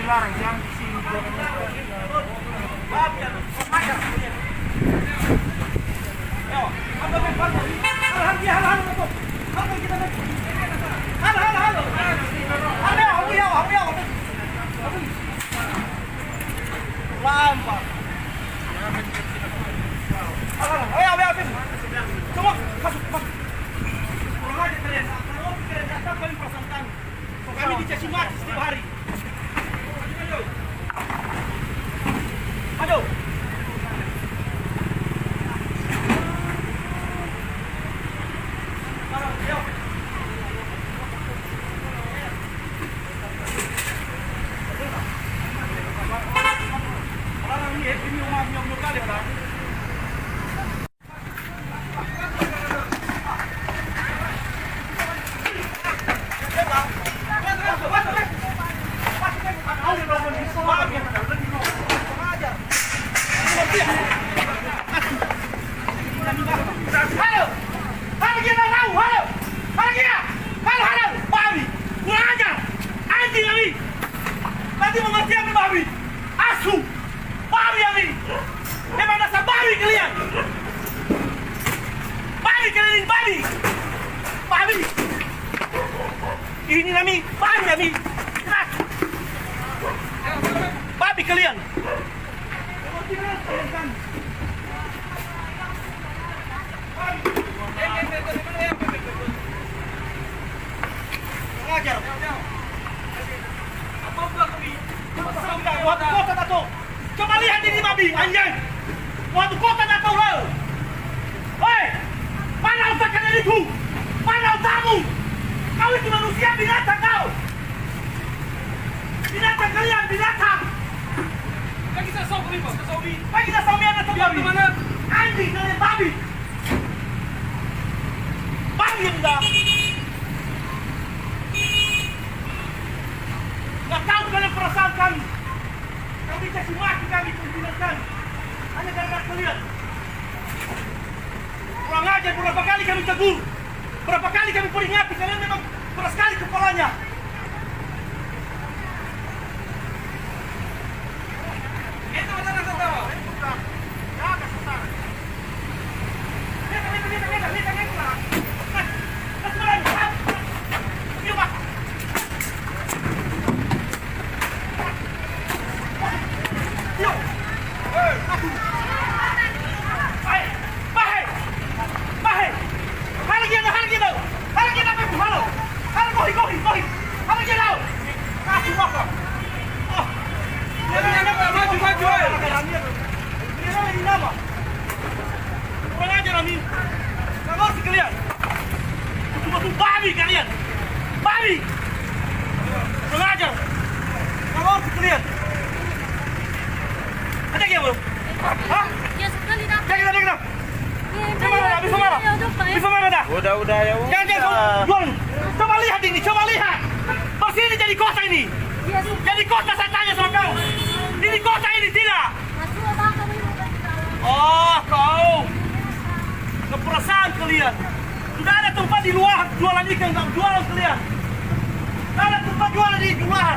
dilarang yang di sini. Lampak. Semua masuk. Kurang aja kalian. Kalau kalian datang kalian perasaan kami. Kami dicaci maki setiap hari. Aduh. Ini rumahnya kali kan? Nanti mengerti apa babi? Asu! Babi yang ini! Memang dasar babi kalian! Babi kalian, babi! Babi! Ini nami, babi nami! Babi kalian! Ajar! Waktu kota tato, coba lihat ini babi, anjing. Waktu kota tato lo. Hei, mana otak kalian itu? Mana otakmu? Kau itu manusia binatang kau. Binatang kalian, binatang. Lagi sa sobi po, sa sobi. Baik kita sama anak babi. Mana? Anjing kalian babi. Babi yang dah. Nggak tahu kalian perasaan kami. Kami caci maki kami pimpinan hanya gara-gara kalian. Kurang ajar, berapa kali kami tegur, berapa kali kami peringati, kalian memang keras sekali kepalanya. Ito ba na sa tawa? Kurang ajar Ami. Nggak ngerti kalian. Betul-betul babi kalian. Babi. Kurang ajar. Nggak ngerti kalian. Ada yang belum? Hah? Ya sekali dah. Jangan. Bisa marah. Bisa marah dah. Udah ya. Jangan jual. Coba lihat ini, coba lihat. Pasti ini jadi kota ini. Ya sudah. Jadi kota saya tanya sama kau. Ini kota ini tidak. Masuk apa kamu ini? Oh, kau. Keperasaan kalian. Sudah ada tempat di luar jualan ikan, nggak jualan kalian. Tidak ada tempat jualan di luar.